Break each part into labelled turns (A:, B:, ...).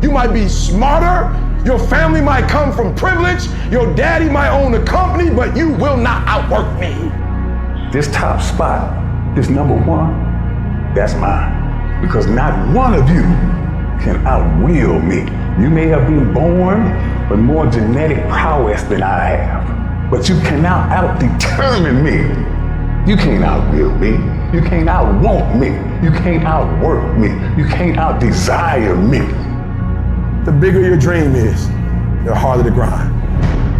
A: You might be smarter, your family might come from privilege, your daddy might own a company, but you will not outwork me.
B: This top spot, this number one, that's mine. Because not one of you can outwill me. You may have been born with more genetic prowess than I have, but you cannot out-determine me. You can't outwill me. You can't outwant me. You can't outwork me. You can't outdesire me.
A: The bigger your dream is, the harder the grind.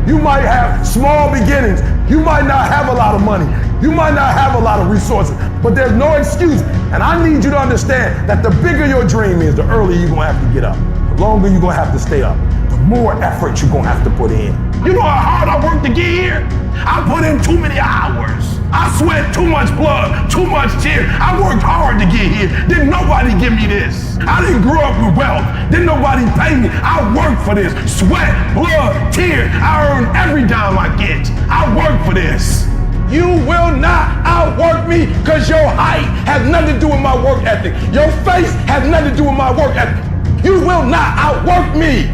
A: You might have small beginnings. You might not have a lot of money. You might not have a lot of resources, but there's no excuse. And I need you to understand that the bigger your dream is, the earlier you're gonna have to get up. The longer you're gonna have to stay up. The more effort you're gonna have to put in. You know how hard I worked to get here? I put in too many hours. I sweat too much blood, too much tears. I worked hard to get here. Didn't nobody give me this. I didn't grow up with wealth. Didn't nobody pay me. I worked for this. Sweat, blood, tears. I earned every dime I get. I worked for this. You will not outwork me because your height has nothing to do with my work ethic. Your face has nothing to do with my work ethic. You will not outwork me.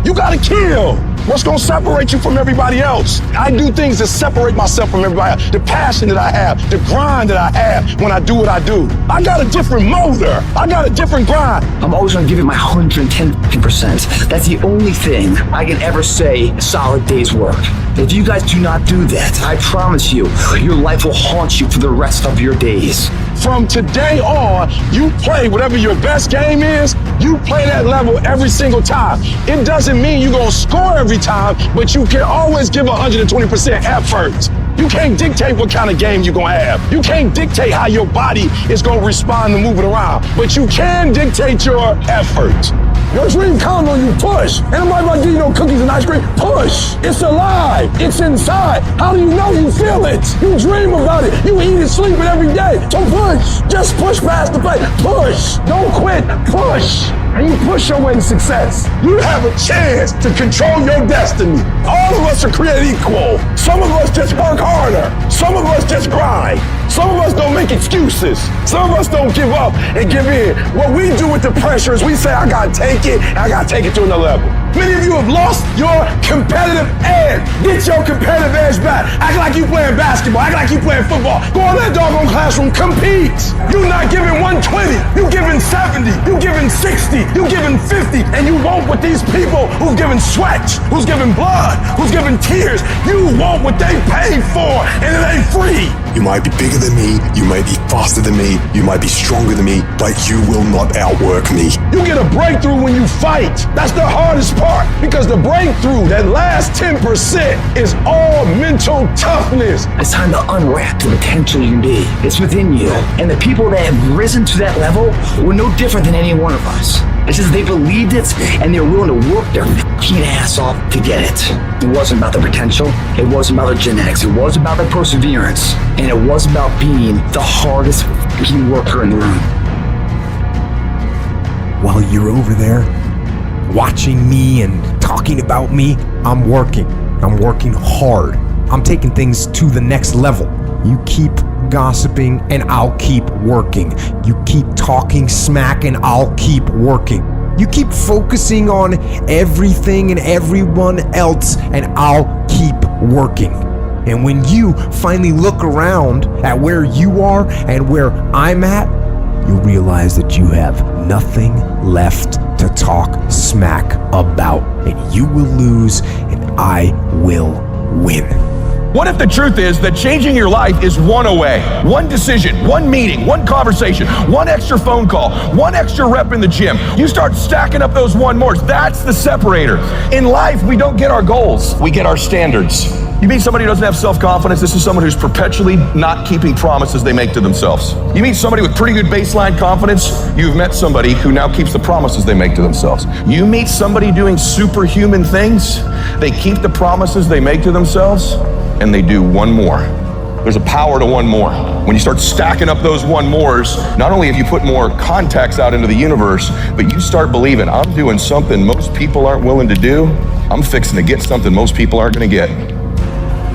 A: You gotta kill. What's gonna separate you from everybody else? I do things that separate myself from everybody else. The passion that I have, the grind that I have when I do what I do. I got a different motor. I got a different grind.
C: I'm always gonna give it my 110%. That's the only thing I can ever say a solid day's work. If you guys do not do that, I promise you, your life will haunt you for the rest of your days.
A: From today on, you play whatever your best game is, you play that level every single time. It doesn't mean you're gonna score every time, but you can always give 120% effort. You can't dictate what kind of game you're gonna have. You can't dictate how your body is gonna respond to moving around, but you can dictate your effort. Your dream comes on you, push. And nobody might give you no cookies and ice cream, push. It's alive, it's inside. How do you know you feel it? You dream about it, you eat it, sleep it every day. So push, just push past the plate, push. Don't quit, push. And you push your way to success. You have a chance to control your destiny. All of us are created equal. Some of us just work harder. Some of us just grind. Some of us don't make excuses. Some of us don't give up and give in. What we do with the pressure is we say, I gotta take it, and I gotta take it to another level. Many of you have lost your competitive edge. Get your competitive edge back. Act like you playing basketball. Act like you playing football. Go in that doggone classroom, compete. You're not giving 120. You're giving 70. You're giving 60. You're giving 50. And you want what these people who've given sweat, who's given blood, who's given tears, you want what they paid for, and it ain't free.
D: You might be bigger than me, you might be faster than me, you might be stronger than me, but you will not outwork me.
A: You get a breakthrough when you fight. That's the hardest part, because the breakthrough, that last 10%, is all mental toughness.
C: It's time to unwrap the potential you need. It's within you. And the people that have risen to that level were no different than any one of us. It's just they believed it and they were willing to work their f***ing ass off to get it. It wasn't about the potential. It wasn't about their genetics. It was about their perseverance. And it was about being the hardest f***ing worker in the room.
E: While you're over there watching me and talking about me, I'm working. I'm working hard. I'm taking things to the next level. You keep gossiping and I'll keep working. You keep talking smack and I'll keep working. You keep focusing on everything and everyone else and I'll keep working. And when you finally look around at where you are and where I'm at, you'll realize that you have nothing left to talk smack about, and you will lose and I will win.
F: What if the truth is that changing your life is one away? One decision, one meeting, one conversation, one extra phone call, one extra rep in the gym. You start stacking up those one mores. That's the separator. In life, we don't get our goals. We get our standards. You meet somebody who doesn't have self-confidence, this is someone who's perpetually not keeping promises they make to themselves. You meet somebody with pretty good baseline confidence, you've met somebody who now keeps the promises they make to themselves. You meet somebody doing superhuman things, they keep the promises they make to themselves, and they do one more. There's a power to one more. When you start stacking up those one mores, not only have you put more contacts out into the universe, but you start believing, I'm doing something most people aren't willing to do. I'm fixing to get something most people aren't gonna get.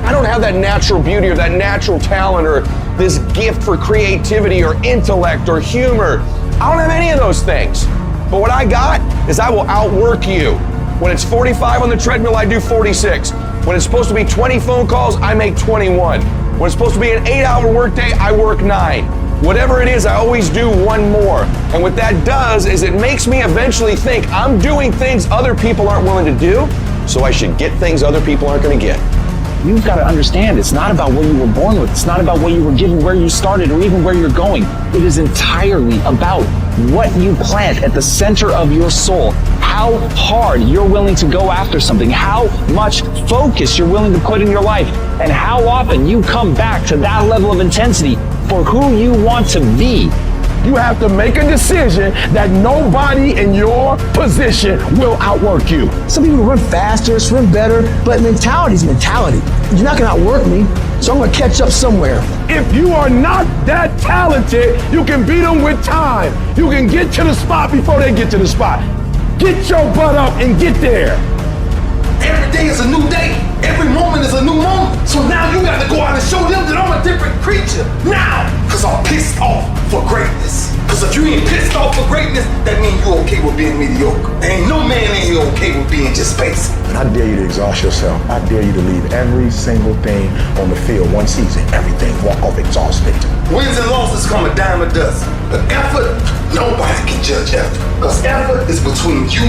A: I don't have that natural beauty or that natural talent or this gift for creativity or intellect or humor. I don't have any of those things. But what I got
F: is I will outwork you. When it's 45 on the treadmill, I do 46. When it's supposed to be 20 phone calls, I make 21. When it's supposed to be an 8-hour workday, I work 9. Whatever it is, I always do one more. And what that does is it makes me eventually think I'm doing things other people aren't willing to do, so I should get things other people aren't going to get.
C: You've got to understand, it's not about what you were born with. It's not about what you were given, where you started, or even where you're going. It is entirely about what you plant at the center of your soul, how hard you're willing to go after something, how much focus you're willing to put in your life, and how often you come back to that level of intensity for who you want to be.
A: You have to make a decision that nobody in your position will outwork you.
G: Some people run faster, swim better, but mentality is mentality. You're not gonna outwork me, so I'm gonna catch up somewhere.
A: If you are not that talented, you can beat them with time. You can get to the spot before they get to the spot. Get your butt up and get there.
H: Every day is a new day. Every moment is a new moment. So now you gotta go out and show them that I'm a different creature. Now, cause I'm pissed off for greatness. Cause if you ain't pissed off for greatness, that means you okay with being mediocre. There ain't no man in here okay with being just basic.
B: And I dare you to exhaust yourself. I dare you to leave every single thing on the field one season. Everything. Walk off exhausted.
H: Wins and losses come a dime a dozen. But effort, nobody can judge effort. Cause effort is between you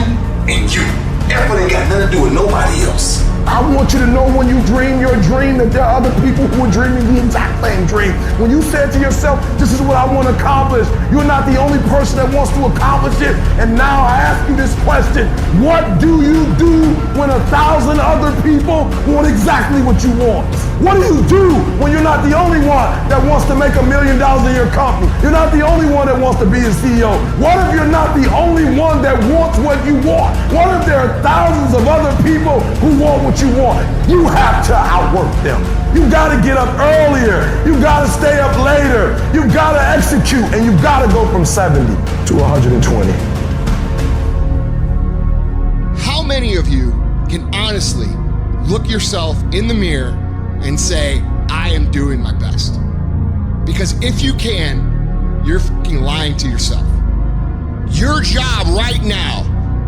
H: and you. Effort ain't got nothing to do with nobody else.
A: I want you to know when you dream your dream that there are other people who are dreaming the exact same dream. When you said to yourself, this is what I want to accomplish, you're not the only person that wants to accomplish it. And now I ask you this question, what do you do when 1,000 other people want exactly what you want? What do you do when you're not the only one that wants to make $1 million in your company? You're not the only one that wants to be a CEO. What if you're not the only one that wants what you want? What if there are thousands of other people who want what you want? You have to outwork them. You gotta get up earlier. You gotta stay up later. You gotta execute, and you gotta go from 70 to 120.
I: How many of you can honestly look yourself in the mirror and say, I am doing my best? Because if you can, you're fucking lying to yourself. Your job right now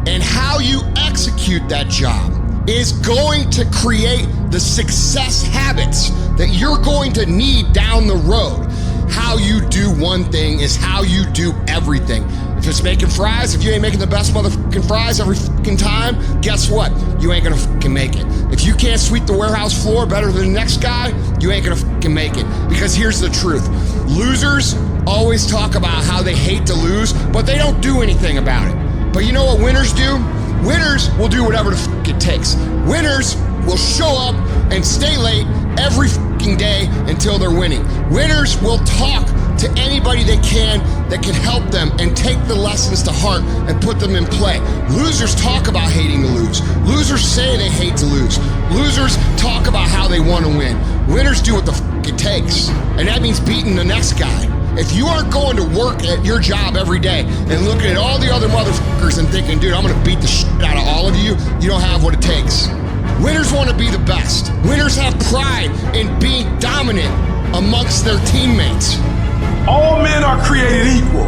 I: and how you execute that job is going to create the success habits that you're going to need down the road. How you do one thing is how you do everything. If it's making fries, if you ain't making the best motherfucking fries every fucking time, guess what? You ain't gonna fucking make it. If you can't sweep the warehouse floor better than the next guy, you ain't gonna fucking make it. Because here's the truth. Losers always talk about how they hate to lose, but they don't do anything about it. But you know what winners do? Winners will do whatever the fuck it takes. Winners will show up and stay late every fucking day until they're winning. Winners will talk to anybody they can that can help them and take the lessons to heart and put them in play. Losers talk about hating to lose. Losers say they hate to lose. Losers talk about how they want to win. Winners do what the fuck it takes. And that means beating the next guy. If you aren't going to work at your job every day and looking at all the other motherfuckers and thinking, dude, I'm gonna beat the shit out of all of you, you don't have what it takes. Winners want to be the best. Winners have pride in being dominant amongst their teammates.
H: All men are created equal.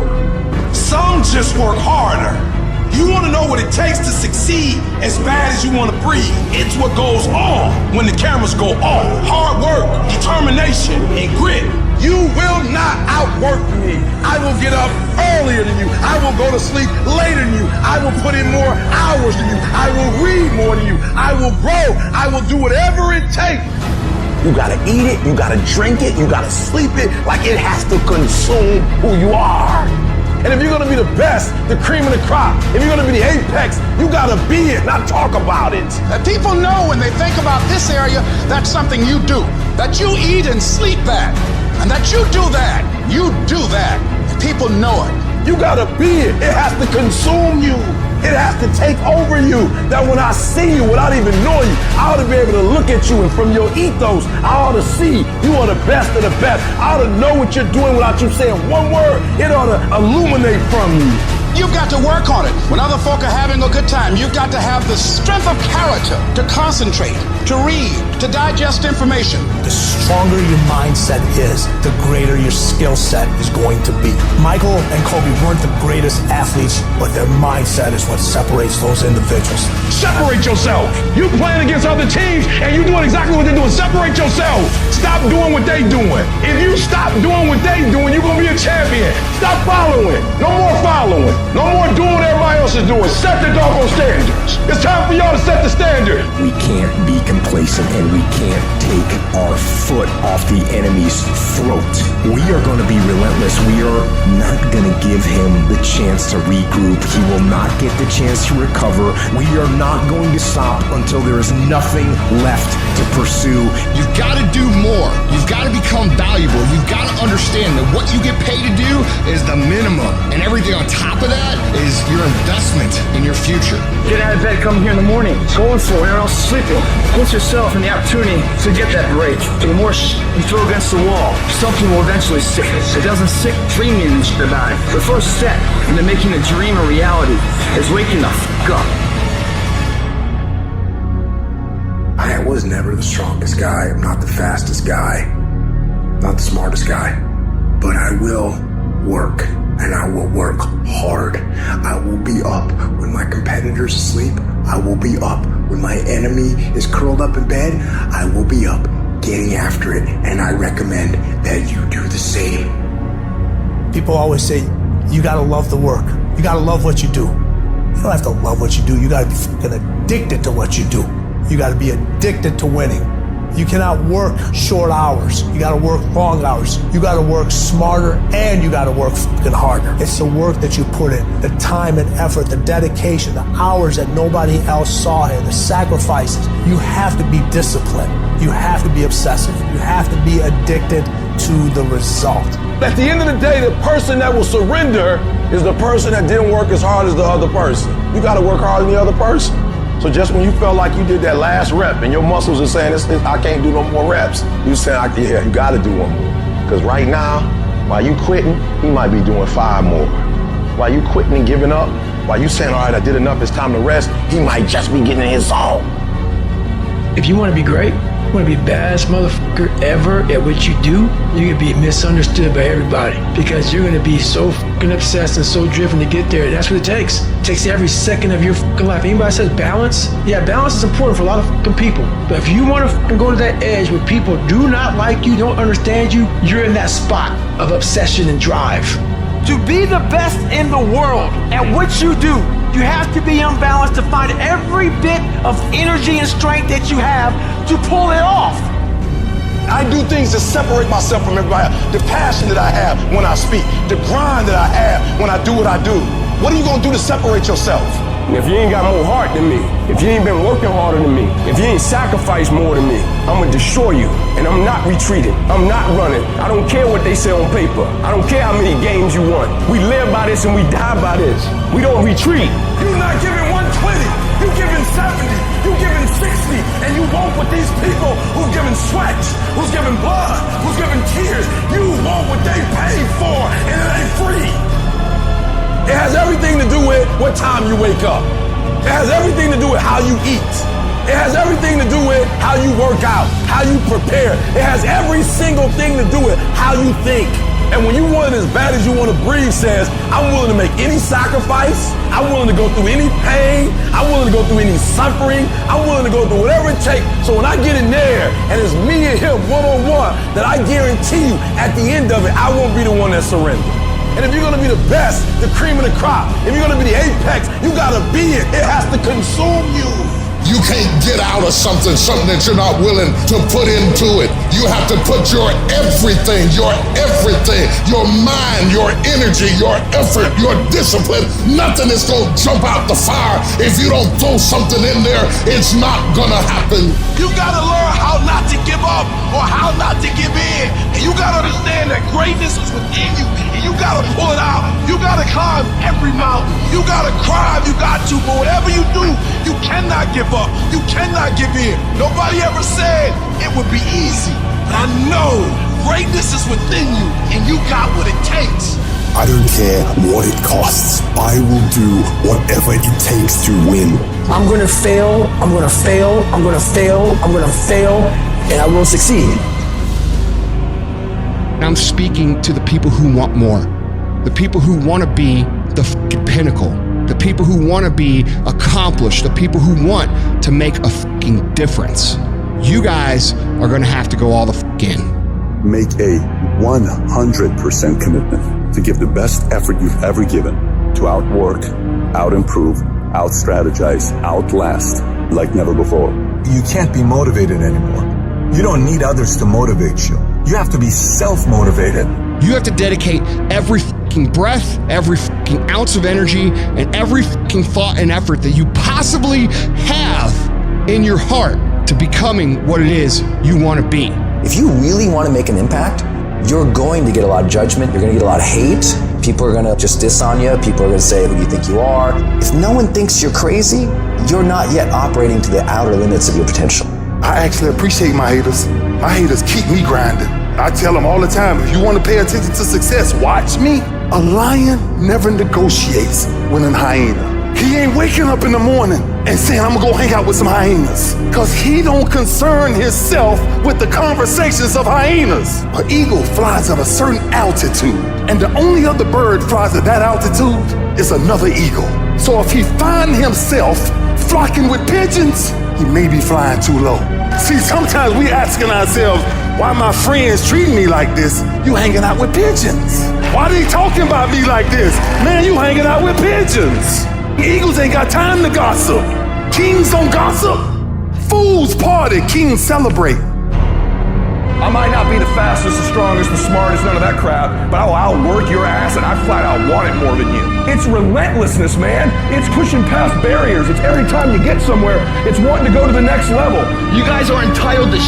H: Some just work harder. You want to know what it takes to succeed as bad as you want to breathe. It's what goes on when the cameras go off. Hard work, determination, and grit. You will not outwork me. I will get up earlier than you. I will go to sleep later than you. I will put in more hours than you. I will read more than you. I will grow. I will do whatever it takes.
A: You gotta eat it, you gotta drink it, you gotta sleep it, like it has to consume who you are. And if you're gonna be the best, the cream of the crop, if you're gonna be the apex, you gotta be it, not talk about it.
J: That people know when they think about this area, that's something you do. That you eat and sleep at. And that you do that. You do that. And people know it.
A: You gotta be it. It has to consume you. It has to take over you. That when I see you without even knowing you, I ought to be able to look at you, and from your ethos, I ought to see you are the best of the best. I ought to know what you're doing without you saying one word. It ought to illuminate from you.
J: you've got to work on it. When other folk are having a good time, you've got to have the strength of character to concentrate, to read, to digest information.
G: The stronger your mindset is, the greater your skill set is going to be. Michael and Kobe weren't the greatest athletes, but their mindset is what separates those individuals.
A: Separate yourself. You playing against other teams and you doing exactly what they're doing. Separate yourself. Stop doing what they doing. If you stop doing what they doing, you're gonna be a champion. Stop following. No more following. No more doing what everybody else is doing. Set the doggone standards. It's time for y'all to set the standard.
E: We can't be complacent and we can't take our foot off the enemy's throat. We are going to be relentless. We are not going to give him the chance to regroup. He will not get the chance to recover. We are not going to stop until there is nothing left to pursue.
I: You've got to do more. You've got to become valuable. You've got to understand that what you get paid to do is the minimum. And everything on top of that is your investment in your future.
C: Get out of bed, come here in the morning, going for it, or else sleeping. Put yourself in the opportunity to get that break. The more you throw against the wall, something will eventually stick. It doesn't stick dreaming about it. The first step into making a dream a reality is waking the f*** up.
E: I was never the strongest guy. I'm not the fastest guy. Not the smartest guy. But I will work. And I will work hard. I will be up when my competitor's asleep. I will be up when my enemy is curled up in bed. I will be up getting after it. And I recommend that you do the same.
G: People always say, you gotta love the work. You gotta love what you do. You don't have to love what you do. You gotta be fucking addicted to what you do. You gotta be addicted to winning. You cannot work short hours. You gotta work long hours. You gotta work smarter and you gotta work fucking harder. It's the work that you put in, the time and effort, the dedication, the hours that nobody else saw here, the sacrifices. You have to be disciplined. You have to be obsessive. You have to be addicted to the result.
A: At the end of the day, the person that will surrender is the person that didn't work as hard as the other person. You gotta work harder than the other person. So just when you felt like you did that last rep and your muscles are saying, I can't do no more reps, you saying, yeah, you gotta do one more. Because right now, while you quitting, he might be doing 5 more. While you quitting and giving up, while you saying, all right, I did enough, it's time to rest, he might just be getting in his zone.
K: If you want to be great, you want to be the baddest motherfucker ever at what you do, you're going to be misunderstood by everybody because you're going to be so fucking obsessed and so driven to get there. That's what it takes. It takes every second of your fucking life. Anybody says balance? Yeah, balance is important for a lot of fucking people. But if you want to fucking go to that edge where people do not like you, don't understand you, you're in that spot of obsession and drive.
L: To be the best in the world at what you do, you have to be unbalanced to find every bit of energy and strength that you have to pull it off.
A: I do things to separate myself from everybody else. The passion that I have when I speak, the grind that I have when I do what I do. What are you gonna do to separate yourself?
M: If you ain't got more heart than me, if you ain't been working harder than me, if you ain't sacrificed more than me, I'm gonna destroy you. And I'm not retreating. I'm not running. I don't care what they say on paper. I don't care how many games you won. We live by this and we die by this. We don't retreat.
A: You're not giving 120. You're giving 70. You're giving 60. And you want what these people who's giving sweat, who's giving blood, who's giving tears, you want what they paid for, and it ain't free. It has everything to do with what time you wake up. It has everything to do with how you eat. It has everything to do with how you work out, how you prepare. It has every single thing to do with how you think. And when you want it as bad as you want to breathe says, I'm willing to make any sacrifice. I'm willing to go through any pain. I'm willing to go through any suffering. I'm willing to go through whatever it takes. So when I get in there and it's me and him one-on-one, that I guarantee you at the end of it, I won't be the one that surrenders. And if you're gonna be the best, the cream of the crop, if you're gonna be the apex, you gotta be it. It has to consume you.
N: You can't get out of something that you're not willing to put into it. You have to put your everything, your mind, your energy, your effort, your discipline. Nothing is gonna jump out the fire. If you don't throw something in there, it's not gonna happen.
H: You gotta learn how not to give up or how not to give in. And you gotta understand that greatness is within you. And you gotta pull it out. You gotta climb every mountain. You gotta cry if you got to, but whatever you do, you cannot give up. You cannot give in. Nobody ever said it would be easy. But I know greatness is within you and you got what it takes.
D: I don't care what it costs. I will do whatever it takes to win.
C: I'm going to fail, I'm going to fail, I'm going to fail, I'm going to fail, and I will succeed.
I: I'm speaking to the people who want more, the people who want to be the fucking pinnacle, the people who want to be accomplished, the people who want to make a fucking difference. You guys are going to have to go all the fuck in.
B: Make a 100% commitment to give the best effort you've ever given to outwork, out-improve, out-strategize, outlast like never before.
O: You can't be motivated anymore. You don't need others to motivate you. You have to be self-motivated.
I: You have to dedicate every fucking breath, every fucking ounce of energy, and every fucking thought and effort that you possibly have in your heart to becoming what it is you want to be.
C: If you really want to make an impact, you're going to get a lot of judgment. You're going to get a lot of hate. People are going to just diss on you. People are going to say, who do you think you are? If no one thinks you're crazy, you're not yet operating to the outer limits of your potential.
N: I actually appreciate my haters. My haters keep me grinding. I tell them all the time, if you want to pay attention to success, watch me. A lion never negotiates with a hyena. He ain't waking up in the morning and saying, I'm gonna go hang out with some hyenas. Cause he don't concern himself with the conversations of hyenas. An eagle flies at a certain altitude, and the only other bird flies at that altitude is another eagle. So if he find himself flocking with pigeons, he may be flying too low. See, sometimes we asking ourselves, why my friends treating me like this? You hanging out with pigeons. Why they talking about me like this? Man, you hanging out with pigeons. Eagles ain't got time to gossip. Kings don't gossip. Fools party, kings celebrate.
F: I might not be the fastest, the strongest, the smartest, none of that crap, but I will outwork your ass, and I flat out want it more than you. It's relentlessness, man. It's pushing past barriers. It's every time you get somewhere, it's wanting to go to the next level.
L: You guys are entitled to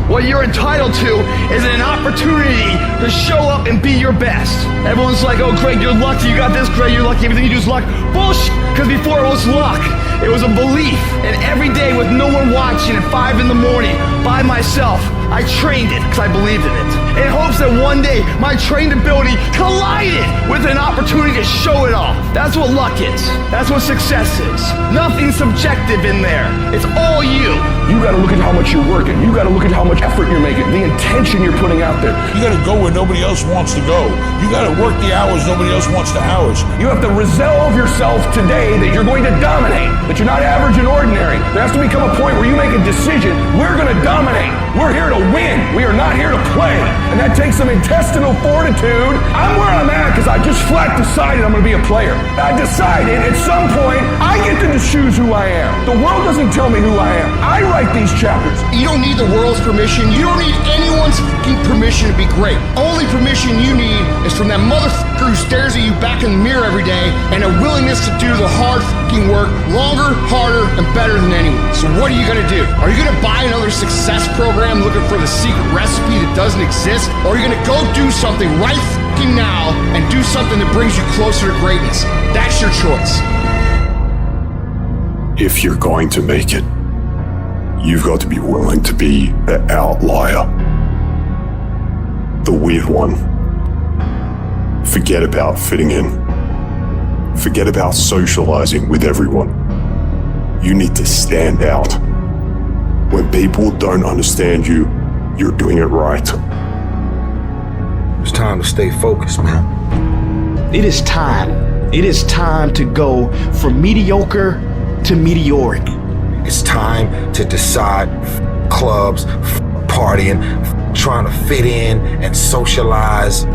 L: What you're entitled to is an opportunity to show up and be your best. Everyone's like, oh, Greg, you're lucky. You got this, Greg, you're lucky. Everything you do is luck. Bullshit. Because before it was luck. It was a belief. And every day with no one watching at 5 in the morning by myself, I trained it because I believed in it. In hopes that one day my trained ability collided with an opportunity to show it off. That's what luck is. That's what success is. Nothing subjective in there. It's all you.
F: You gotta look at how much you're working. You gotta look at how much effort you're making, the intention you're putting out there.
H: You gotta go where nobody else wants to go. You gotta work the hours nobody else wants to hours.
F: You have to resolve yourself today that you're going to dominate, that you're not average and ordinary. There has to become a point where you make a decision. We're gonna dominate. We're here to win. We are not here to play. And that takes some intestinal fortitude. I'm where I'm at because I just flat decided I'm gonna be a player. I decided at some point I get to choose who I am. The world doesn't tell me who I am. I write these chapters.
I: You don't need the world's permission. You don't need anyone's fucking permission to be great. Only permission you need is from that motherfucker who stares at you back in the mirror every day and a willingness to do the hard fucking work longer, harder, and better than anyone. So what are you gonna do? Are you gonna buy another success program looking for the secret recipe that doesn't exist? Or are you gonna go do something right fucking now and do something that brings you closer to greatness? That's your choice.
D: If you're going to make it, you've got to be willing to be the outlier, the weird one. Forget about fitting in. Forget about socializing with everyone. You need to stand out. When people don't understand you, you're doing it right.
O: It's time to stay focused, man.
L: It is time. It is time to go from mediocre to meteoric.
O: It's time to decide clubs, partying, trying to fit in and socialize,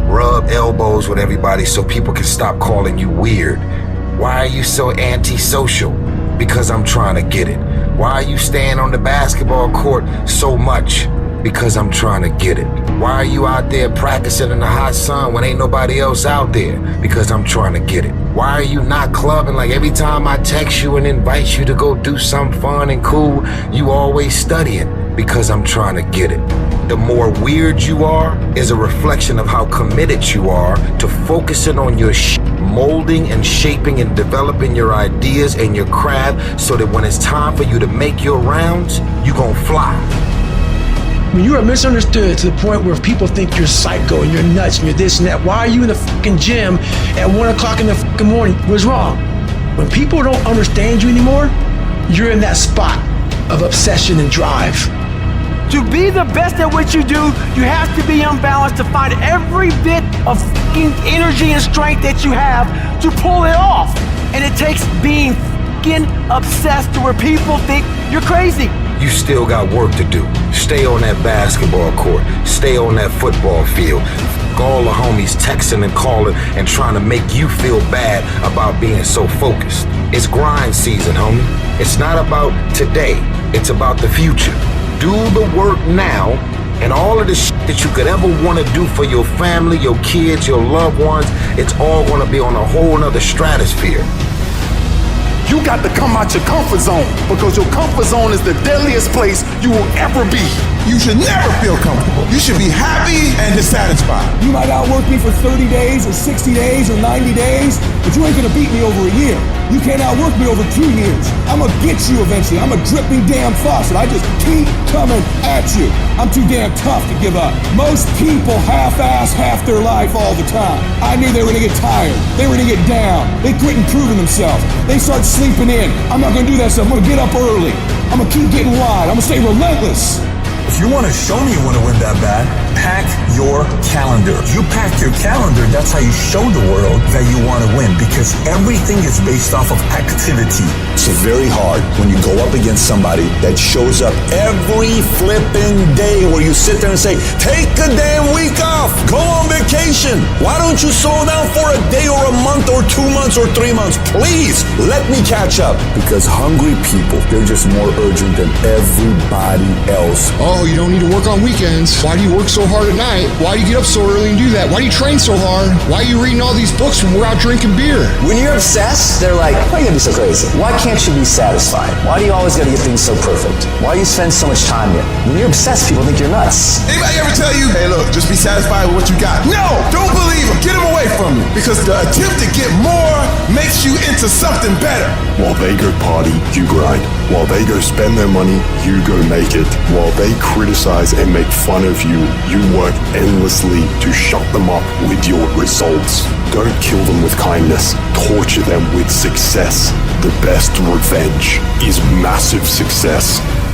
O: rub elbows with everybody so people can stop calling you weird. Why are you so antisocial? Because I'm trying to get it. Why are you staying on the basketball court so much? Because I'm trying to get it. Why are you out there practicing in the hot sun when ain't nobody else out there? Because I'm trying to get it. Why are you not clubbing like every time I text you and invite you to go do something fun and cool, you always studying? Because I'm trying to get it. The more weird you are is a reflection of how committed you are to focusing on your molding and shaping and developing your ideas and your craft so that when it's time for you to make your rounds, you gon' fly.
K: When you are misunderstood to the point where people think you're psycho and you're nuts and you're this and that, why are you in the fucking gym at 1 o'clock in the fucking morning? What's wrong? When people don't understand you anymore, you're in that spot of obsession and drive.
L: To be the best at what you do, you have to be unbalanced to find every bit of fucking energy and strength that you have to pull it off. And it takes being fucking obsessed to where people think you're crazy.
O: You still got work to do. Stay on that basketball court. Stay on that football field. All the homies texting and calling and trying to make you feel bad about being so focused. It's grind season, homie. It's not about today. It's about the future. Do the work now, and all of the shit that you could ever want to do for your family, your kids, your loved ones, it's all going to be on a whole nother stratosphere.
P: You got to come out your comfort zone, because your comfort zone is the deadliest place you will ever be.
H: You should never feel comfortable. You should be happy and dissatisfied.
P: You might outwork me for 30 days or 60 days or 90 days, but you ain't gonna beat me over a year. You can't outwork me over 2 years. I'm gonna get you eventually. I'm a dripping damn faucet. I just keep coming at you. I'm too damn tough to give up. Most people half-ass half their life all the time. I knew they were gonna get tired. They were gonna get down. They quit improving themselves. They start sleeping in. I'm not gonna do that stuff. I'm gonna get up early. I'm gonna keep getting wide. I'm gonna stay relentless.
Q: If you want to show me you want to win that bad, pack your calendar. You pack your calendar, that's how you show the world that you want to win, because everything is based off of activity.
R: It's very hard when you go up against somebody that shows up every flipping day where you sit there and say, take a damn week off, go on vacation. Why don't you slow down for a day or a month or 2 months or 3 months? Please, let me catch up. Because hungry people, they're just more urgent than everybody else.
I: Oh, you don't need to work on weekends. Why do you work so hard at night? Why do you get up so early and do that? Why do you train so hard? Why are you reading all these books when we're out drinking beer?
C: When you're obsessed, they're like, why are you gonna be so crazy? Why can't you be satisfied? Why do you always gotta get things so perfect? Why do you spend so much time here? When you're obsessed, people think you're nuts.
H: Anybody ever tell you, hey look, just be satisfied with what you got? No, don't believe them. Get them away from you. Because the attempt to get more makes you into something better.
D: While they go party, you grind. While they go spend their money, you go make it. While they criticize and make fun of you, you work endlessly to shut them up with your results. Don't kill them with kindness. Torture them with success. The best revenge is massive success.